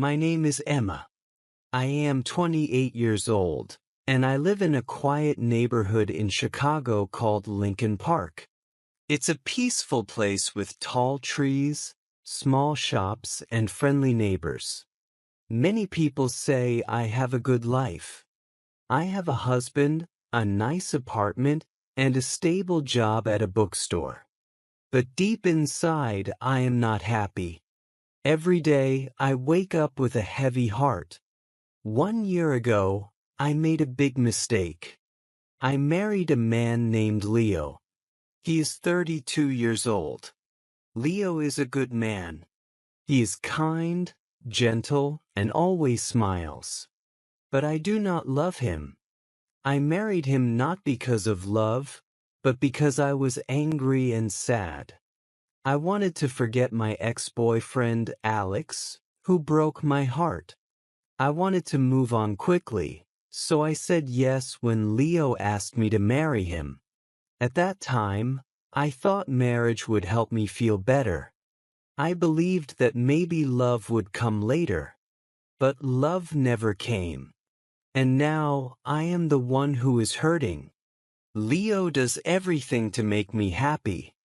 My name is Emma. I am 28 years old, and I live in a quiet neighborhood in Chicago called Lincoln Park. It's a peaceful place with tall trees, small shops, and friendly neighbors. Many people say I have a good life. I have a husband, a nice apartment, and a stable job at a bookstore. But deep inside, I am not happy. Every day, I wake up with a heavy heart. 1 year ago, I made a big mistake. I married a man named Leo. He is 32 years old. Leo is a good man. He is kind, gentle, and always smiles. But I do not love him. I married him not because of love, but because I was angry and sad. I wanted to forget my ex-boyfriend, Alex, who broke my heart. I wanted to move on quickly, so I said yes when Leo asked me to marry him. At that time, I thought marriage would help me feel better. I believed that maybe love would come later. But love never came. And now I am the one who is hurting. Leo does everything to make me happy.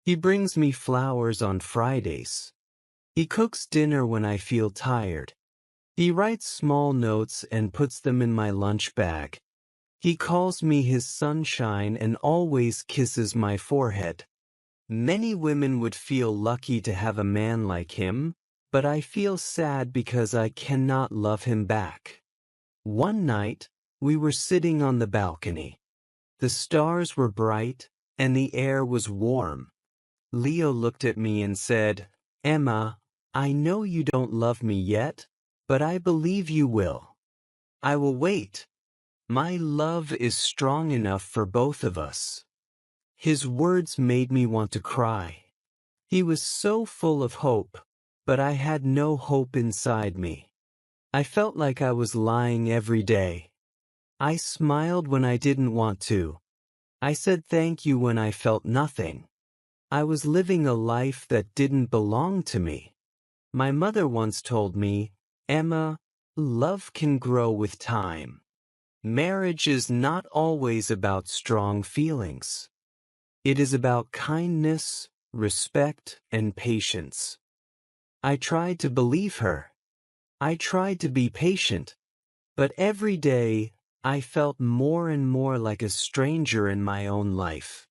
He brings me flowers on Fridays. He cooks dinner when I feel tired. He writes small notes and puts them in my lunch bag. He calls me his sunshine and always kisses my forehead. Many women would feel lucky to have a man like him, but I feel sad because I cannot love him back. One night, we were sitting on the balcony. The stars were bright, and the air was warm. Leo looked at me and said, "Emma, I know you don't love me yet, but I believe you will. I will wait. My love is strong enough for both of us." His words made me want to cry. He was so full of hope, but I had no hope inside me. I felt like I was lying every day. I smiled when I didn't want to. I said thank you when I felt nothing. I was living a life that didn't belong to me. My mother once told me, "Emma, love can grow with time. Marriage is not always about strong feelings. It is about kindness, respect, and patience." I tried to believe her. I tried to be patient. But every day, I felt more and more like a stranger in my own life.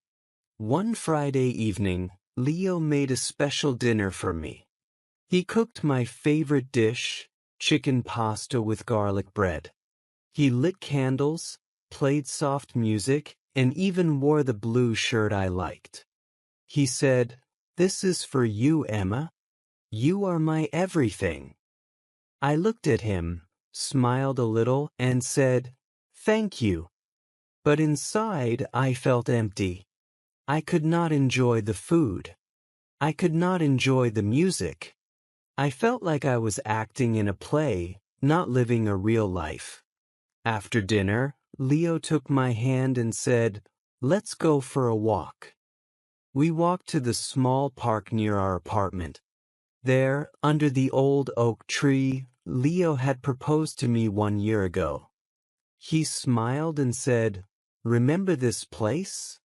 One Friday evening, Leo made a special dinner for me. He cooked my favorite dish, chicken pasta with garlic bread. He lit candles, played soft music, and even wore the blue shirt I liked. He said, "This is for you, Emma. You are my everything." I looked at him, smiled a little, and said, "Thank you." But inside, I felt empty. I could not enjoy the food. I could not enjoy the music. I felt like I was acting in a play, not living a real life. After dinner, Leo took my hand and said, "Let's go for a walk." We walked to the small park near our apartment. There, under the old oak tree, Leo had proposed to me 1 year ago. He smiled and said, "Remember this place?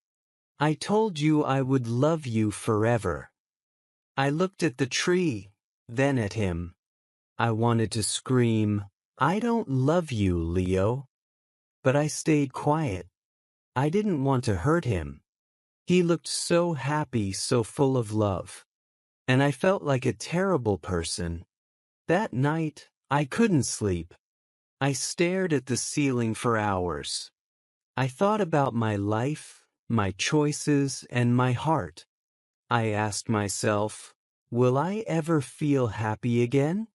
I told you I would love you forever." I looked at the tree, then at him. I wanted to scream, "I don't love you, Leo." But I stayed quiet. I didn't want to hurt him. He looked so happy, so full of love. And I felt like a terrible person. That night, I couldn't sleep. I stared at the ceiling for hours. I thought about my life, my choices, and my heart. I asked myself, will I ever feel happy again?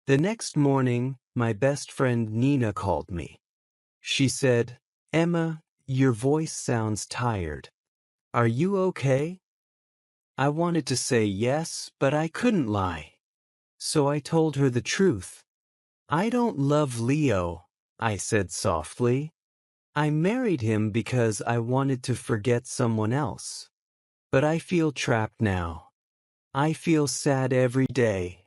The next morning, my best friend Nina called me. She said, "Emma, your voice sounds tired. Are you okay?" I wanted to say yes, but I couldn't lie. So I told her the truth. "I don't love Leo," I said softly. "I married him because I wanted to forget someone else. But I feel trapped now. I feel sad every day."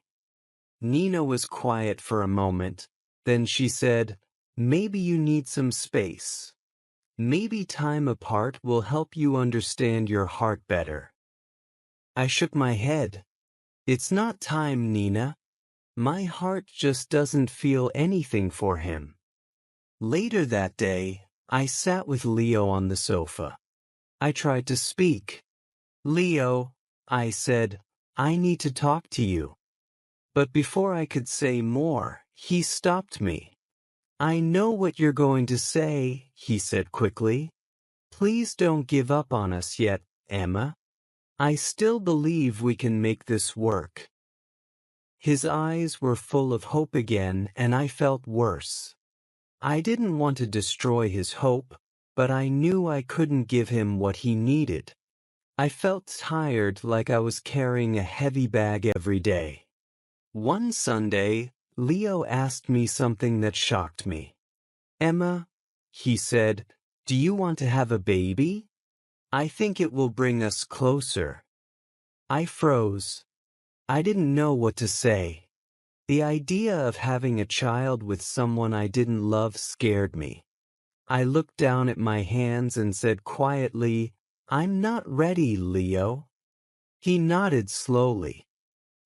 Nina was quiet for a moment. Then she said, "Maybe you need some space. Maybe time apart will help you understand your heart better." I shook my head. "It's not time, Nina. My heart just doesn't feel anything for him." Later that day, I sat with Leo on the sofa. I tried to speak. "Leo," I said, "I need to talk to you." But before I could say more, he stopped me. "I know what you're going to say," he said quickly. "Please don't give up on us yet, Emma. I still believe we can make this work." His eyes were full of hope again, and I felt worse. I didn't want to destroy his hope, but I knew I couldn't give him what he needed. I felt tired, like I was carrying a heavy bag every day. One Sunday, Leo asked me something that shocked me. "Emma," he said, "do you want to have a baby? I think it will bring us closer." I froze. I didn't know what to say. The idea of having a child with someone I didn't love scared me. I looked down at my hands and said quietly, "I'm not ready, Leo." He nodded slowly.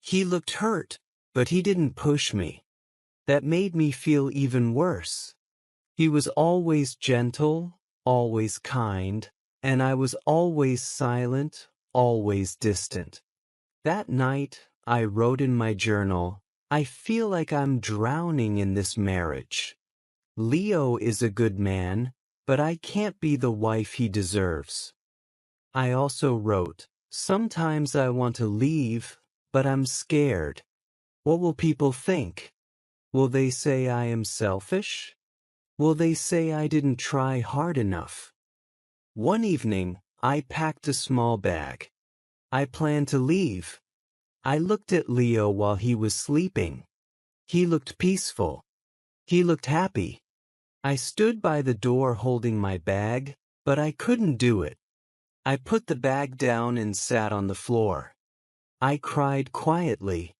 He looked hurt, but he didn't push me. That made me feel even worse. He was always gentle, always kind, and I was always silent, always distant. That night, I wrote in my journal, "I feel like I'm drowning in this marriage. Leo is a good man, but I can't be the wife he deserves." I also wrote, "Sometimes I want to leave, but I'm scared. What will people think? Will they say I am selfish? Will they say I didn't try hard enough?" One evening, I packed a small bag. I planned to leave. I looked at Leo while he was sleeping. He looked peaceful. He looked happy. I stood by the door holding my bag, but I couldn't do it. I put the bag down and sat on the floor. I cried quietly.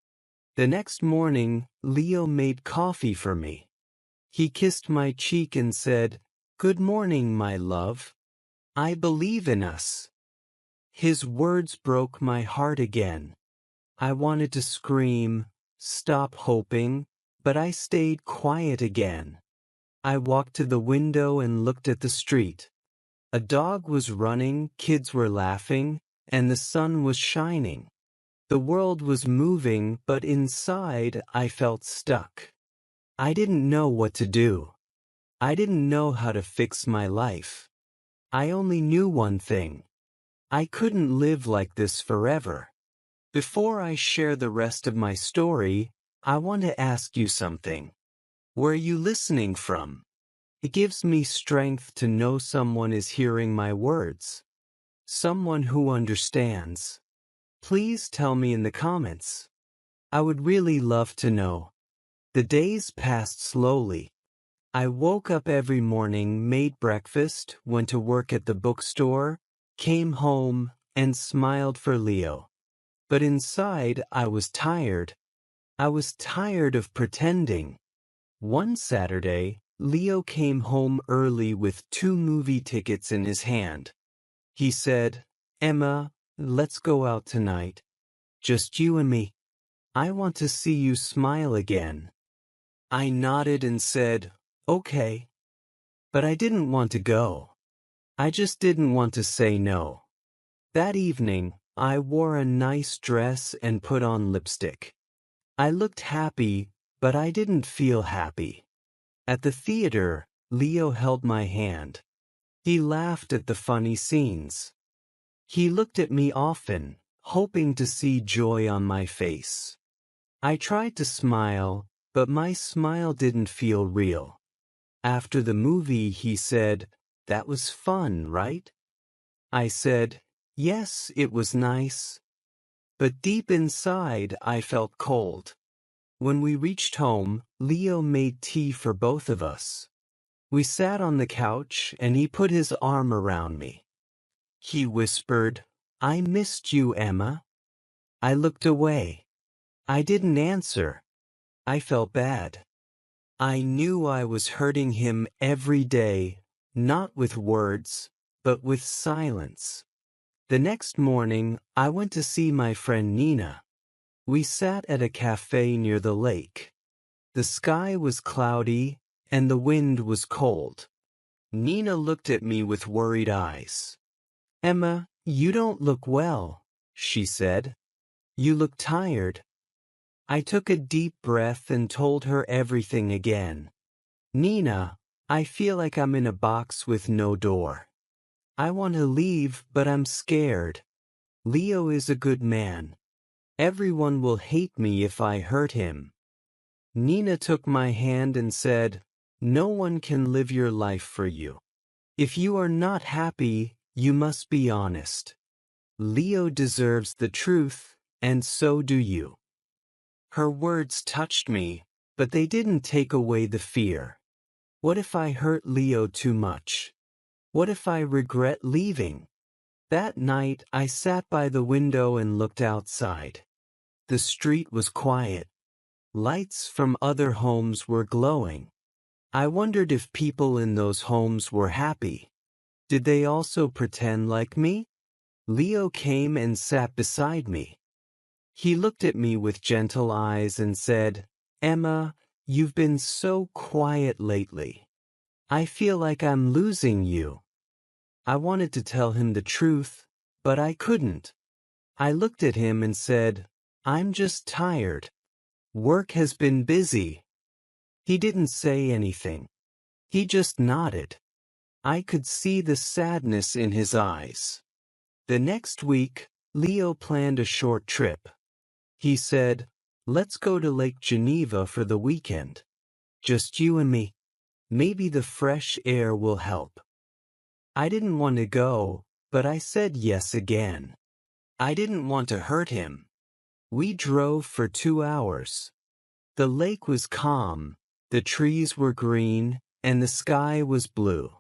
The next morning, Leo made coffee for me. He kissed my cheek and said, "Good morning, my love. I believe in us." His words broke my heart again. I wanted to scream, stop hoping, but I stayed quiet again. I walked to the window and looked at the street. A dog was running, kids were laughing, and the sun was shining. The world was moving, but inside I felt stuck. I didn't know what to do. I didn't know how to fix my life. I only knew one thing. I couldn't live like this forever. Before I share the rest of my story, I want to ask you something. Where are you listening from? It gives me strength to know someone is hearing my words. Someone who understands. Please tell me in the comments. I would really love to know. The days passed slowly. I woke up every morning, made breakfast, went to work at the bookstore, came home, and smiled for Leo. But inside, I was tired. I was tired of pretending. One Saturday, Leo came home early with 2 movie tickets in his hand. He said, "Emma, let's go out tonight. Just you and me. I want to see you smile again." I nodded and said, "Okay." But I didn't want to go. I just didn't want to say no. That evening, I wore a nice dress and put on lipstick. I looked happy, but I didn't feel happy. At the theater, Leo held my hand. He laughed at the funny scenes. He looked at me often, hoping to see joy on my face. I tried to smile, but my smile didn't feel real. After the movie, he said, "That was fun, right?" I said, "Yes, it was nice." But deep inside, I felt cold. When we reached home, Leo made tea for both of us. We sat on the couch, and he put his arm around me. He whispered, "I missed you, Emma." I looked away. I didn't answer. I felt bad. I knew I was hurting him every day, not with words, but with silence. The next morning, I went to see my friend Nina. We sat at a cafe near the lake. The sky was cloudy, and the wind was cold. Nina looked at me with worried eyes. "Emma, you don't look well," she said. "You look tired." I took a deep breath and told her everything again. "Nina, I feel like I'm in a box with no door. I want to leave, but I'm scared. Leo is a good man. Everyone will hate me if I hurt him." Nina took my hand and said, "No one can live your life for you. If you are not happy, you must be honest. Leo deserves the truth, and so do you." Her words touched me, but they didn't take away the fear. What if I hurt Leo too much? What if I regret leaving? That night, I sat by the window and looked outside. The street was quiet. Lights from other homes were glowing. I wondered if people in those homes were happy. Did they also pretend like me? Leo came and sat beside me. He looked at me with gentle eyes and said, "Emma, you've been so quiet lately. I feel like I'm losing you." I wanted to tell him the truth, but I couldn't. I looked at him and said, "I'm just tired. Work has been busy." He didn't say anything. He just nodded. I could see the sadness in his eyes. The next week, Leo planned a short trip. He said, "Let's go to Lake Geneva for the weekend. Just you and me. Maybe the fresh air will help." I didn't want to go, but I said yes again. I didn't want to hurt him. We drove for 2 hours. The lake was calm, the trees were green, and the sky was blue.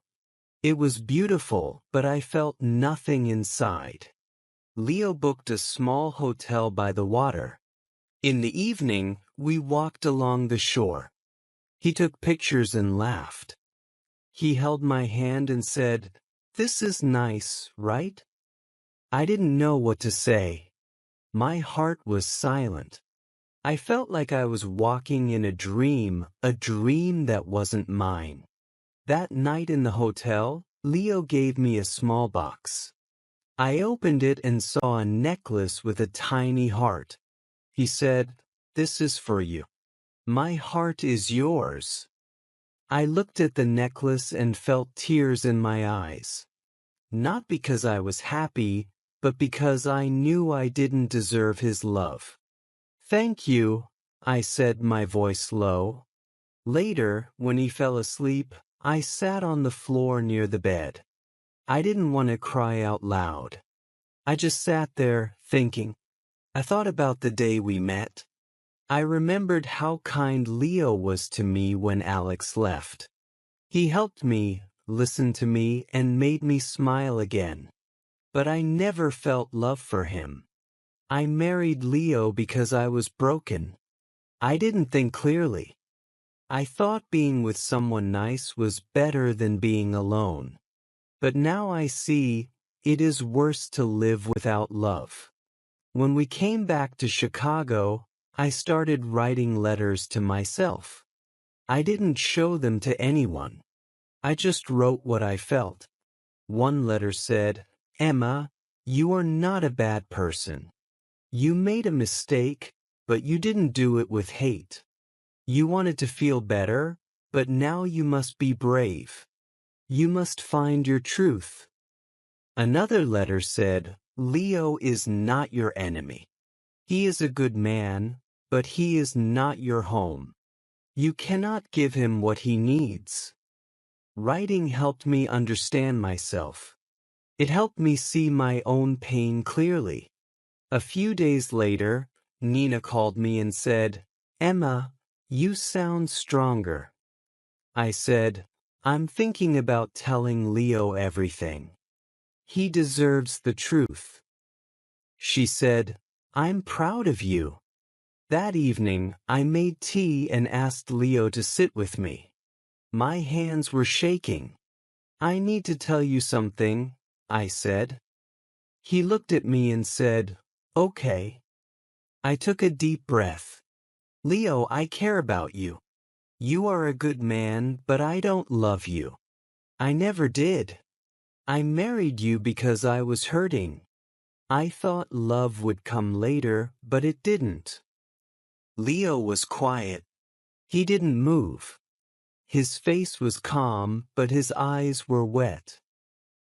It was beautiful, but I felt nothing inside. Leo booked a small hotel by the water. In the evening, we walked along the shore. He took pictures and laughed. He held my hand and said, "This is nice, right?" I didn't know what to say. My heart was silent. I felt like I was walking in a dream that wasn't mine. That night in the hotel, Leo gave me a small box. I opened it and saw a necklace with a tiny heart. He said, "This is for you. My heart is yours." I looked at the necklace and felt tears in my eyes. Not because I was happy, but because I knew I didn't deserve his love. "Thank you," I said, my voice low. Later, when he fell asleep, I sat on the floor near the bed. I didn't want to cry out loud. I just sat there, thinking. I thought about the day we met. I remembered how kind Leo was to me when Alex left. He helped me, listened to me, and made me smile again. But I never felt love for him. I married Leo because I was broken. I didn't think clearly. I thought being with someone nice was better than being alone. But now I see it is worse to live without love. When we came back to Chicago, I started writing letters to myself. I didn't show them to anyone. I just wrote what I felt. One letter said, "Emma, you are not a bad person. You made a mistake, but you didn't do it with hate. You wanted to feel better, but now you must be brave. You must find your truth." Another letter said, "Leo is not your enemy. He is a good man, but he is not your home. You cannot give him what he needs." Writing helped me understand myself. It helped me see my own pain clearly. A few days later, Nina called me and said, "Emma, you sound stronger." I said, "I'm thinking about telling Leo everything. He deserves the truth." She said, "I'm proud of you." That evening, I made tea and asked Leo to sit with me. My hands were shaking. I need to tell you something, I said. He looked at me and said, okay. I took a deep breath. Leo, I care about you. You are a good man, but I don't love you. I never did. I married you because I was hurting. I thought love would come later, but it didn't. Leo was quiet. He didn't move. His face was calm, but his eyes were wet.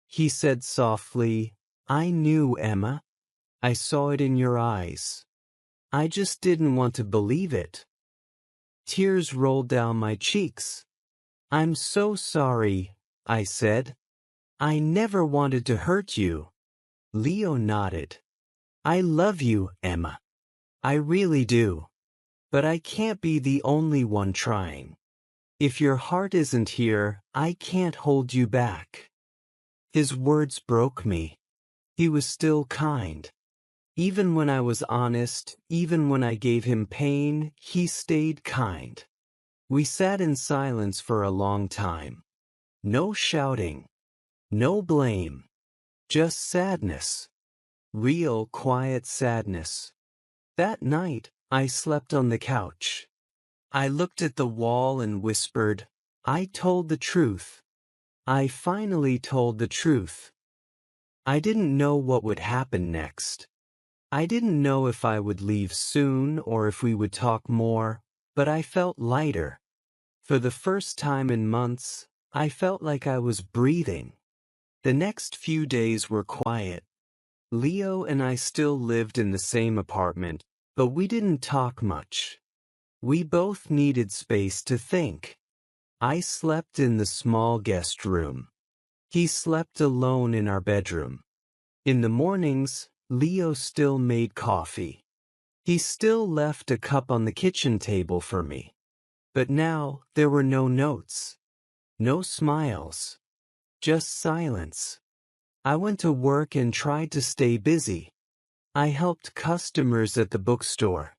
He said softly, I knew, Emma. I saw it in your eyes. I just didn't want to believe it. Tears rolled down my cheeks. I'm so sorry, I said. I never wanted to hurt you. Leo nodded. I love you, Emma. I really do. But I can't be the only one trying. If your heart isn't here, I can't hold you back. His words broke me. He was still kind. Even when I was honest, even when I gave him pain, he stayed kind. We sat in silence for a long time. No shouting. No blame. Just sadness. Real, quiet sadness. That night, I slept on the couch. I looked at the wall and whispered, I told the truth. I finally told the truth. I didn't know what would happen next. I didn't know if I would leave soon or if we would talk more, but I felt lighter. For the first time in months, I felt like I was breathing. The next few days were quiet. Leo and I still lived in the same apartment, but we didn't talk much. We both needed space to think. I slept in the small guest room. He slept alone in our bedroom. In the mornings, Leo still made coffee. He still left a cup on the kitchen table for me. But now there were no notes. No smiles. Just silence. I went to work and tried to stay busy. I helped customers at the bookstore.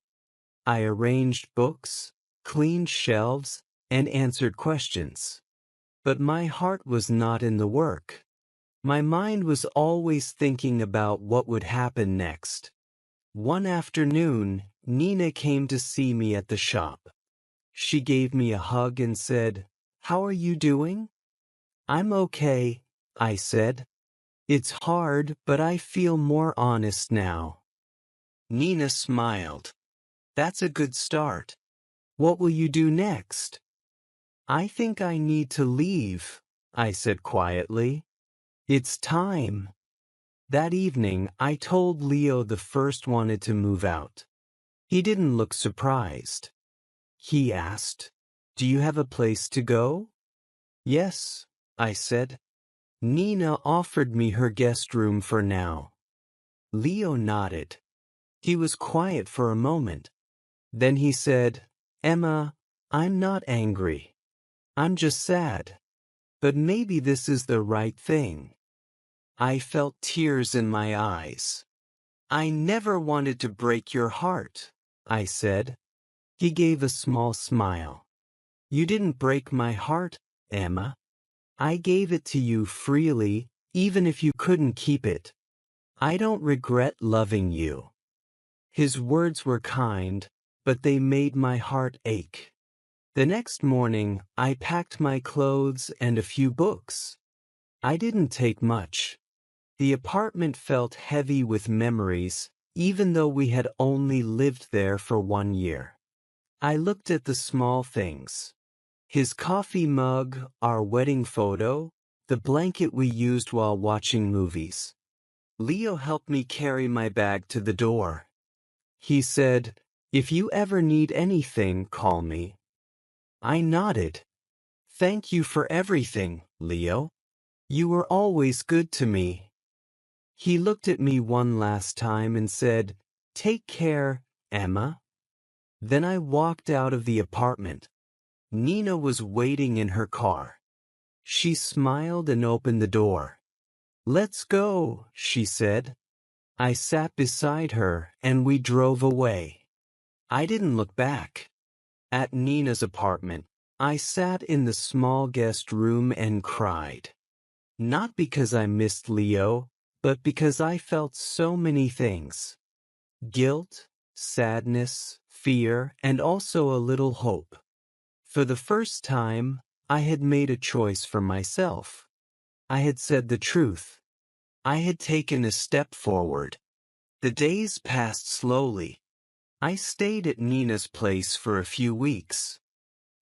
I arranged books, cleaned shelves, and answered questions. But my heart was not in the work. My mind was always thinking about what would happen next. One afternoon, Nina came to see me at the shop. She gave me a hug and said, How are you doing? I'm okay, I said. It's hard, but I feel more honest now. Nina smiled. That's a good start. What will you do next? I think I need to leave, I said quietly. It's time. That evening, I told Leo the first wanted to move out. He didn't look surprised. He asked, Do you have a place to go? Yes, I said. Nina offered me her guest room for now. Leo nodded. He was quiet for a moment. Then he said, Emma, I'm not angry. I'm just sad. But maybe this is the right thing. I felt tears in my eyes. I never wanted to break your heart, I said. He gave a small smile. You didn't break my heart, Emma. I gave it to you freely, even if you couldn't keep it. I don't regret loving you. His words were kind, but they made my heart ache. The next morning, I packed my clothes and a few books. I didn't take much. The apartment felt heavy with memories, even though we had only lived there for 1 year. I looked at the small things. His coffee mug, our wedding photo, the blanket we used while watching movies. Leo helped me carry my bag to the door. He said, If you ever need anything, call me. I nodded. Thank you for everything, Leo. You were always good to me. He looked at me one last time and said, Take care, Emma. Then I walked out of the apartment. Nina was waiting in her car. She smiled and opened the door. Let's go, she said. I sat beside her and we drove away. I didn't look back. At Nina's apartment, I sat in the small guest room and cried. Not because I missed Leo, but because I felt so many things. Guilt, sadness, fear, and also a little hope. For the first time, I had made a choice for myself. I had said the truth. I had taken a step forward. The days passed slowly. I stayed at Nina's place for a few weeks.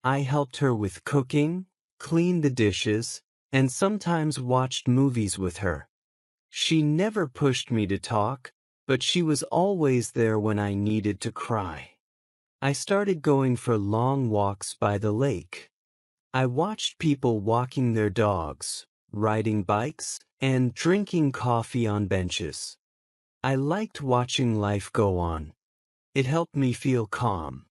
I helped her with cooking, cleaned the dishes, and sometimes watched movies with her. She never pushed me to talk, but she was always there when I needed to cry. I started going for long walks by the lake. I watched people walking their dogs, riding bikes, and drinking coffee on benches. I liked watching life go on. It helped me feel calm.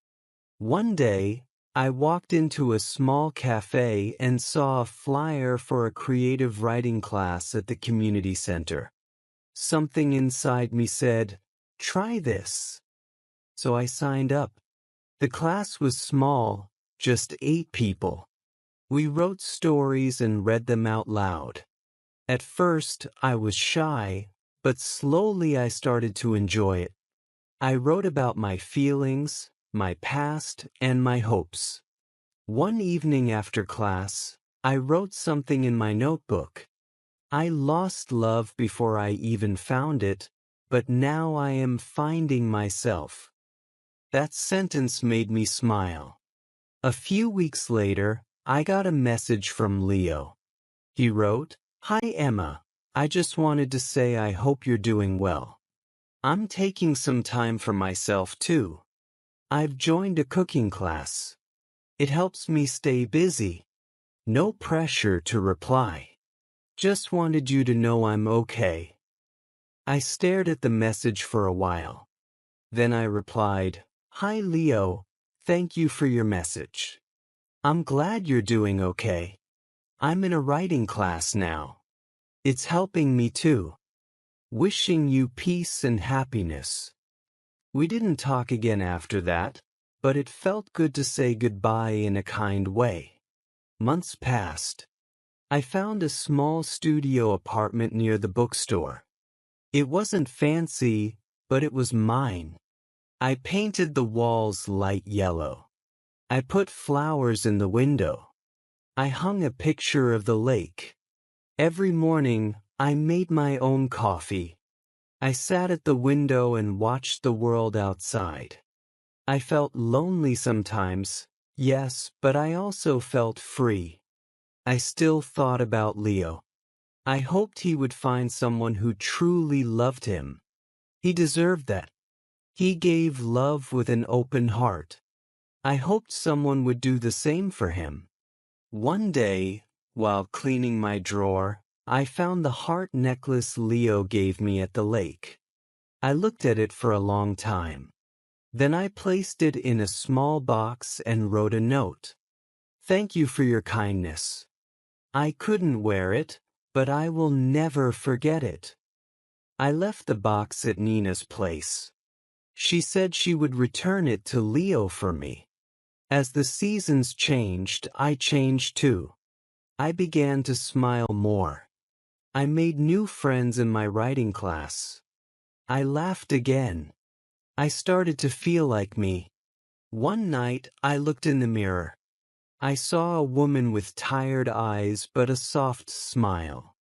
One day, I walked into a small cafe and saw a flyer for a creative writing class at the community center. Something inside me said, "Try this." So I signed up. The class was small, just 8 people. We wrote stories and read them out loud. At first, I was shy, but slowly I started to enjoy it. I wrote about my feelings, my past, and my hopes. One evening after class, I wrote something in my notebook. I lost love before I even found it, but now I am finding myself. That sentence made me smile. A few weeks later, I got a message from Leo. He wrote, "Hi Emma, I just wanted to say I hope you're doing well. I'm taking some time for myself too. I've joined a cooking class. It helps me stay busy. No pressure to reply. Just wanted you to know I'm okay." I stared at the message for a while. Then I replied, "Hi Leo, thank you for your message. I'm glad you're doing okay. I'm in a writing class now. It's helping me too. Wishing you peace and happiness." We didn't talk again after that, but it felt good to say goodbye in a kind way. Months passed. I found a small studio apartment near the bookstore. It wasn't fancy, but it was mine. I painted the walls light yellow. I put flowers in the window. I hung a picture of the lake. Every morning, I made my own coffee. I sat at the window and watched the world outside. I felt lonely sometimes, yes, but I also felt free. I still thought about Leo. I hoped he would find someone who truly loved him. He deserved that. He gave love with an open heart. I hoped someone would do the same for him. One day, while cleaning my drawer, I found the heart necklace Leo gave me at the lake. I looked at it for a long time. Then I placed it in a small box and wrote a note. "Thank you for your kindness. I couldn't wear it, but I will never forget it." I left the box at Nina's place. She said she would return it to Leo for me. As the seasons changed, I changed too. I began to smile more. I made new friends in my writing class. I laughed again. I started to feel like me. One night, I looked in the mirror. I saw a woman with tired eyes but a soft smile.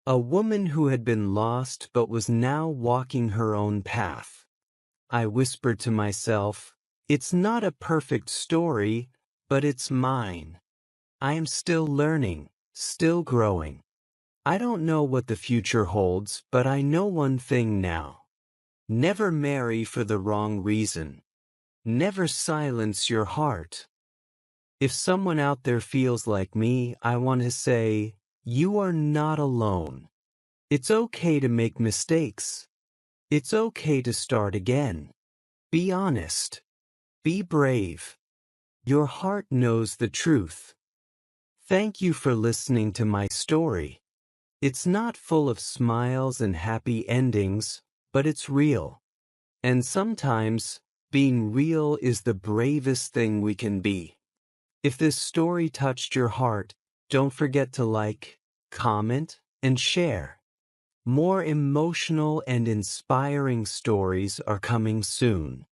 A woman who had been lost but was now walking her own path. I whispered to myself, "It's not a perfect story, but it's mine. I am still learning, still growing. I don't know what the future holds, but I know one thing now. Never marry for the wrong reason. Never silence your heart." If someone out there feels like me, I want to say, you are not alone. It's okay to make mistakes. It's okay to start again. Be honest. Be brave. Your heart knows the truth. Thank you for listening to my story. It's not full of smiles and happy endings, but it's real. And sometimes, Being real is the bravest thing we can be. If this story touched your heart, don't forget to like, comment, and share. More emotional and inspiring stories are coming soon.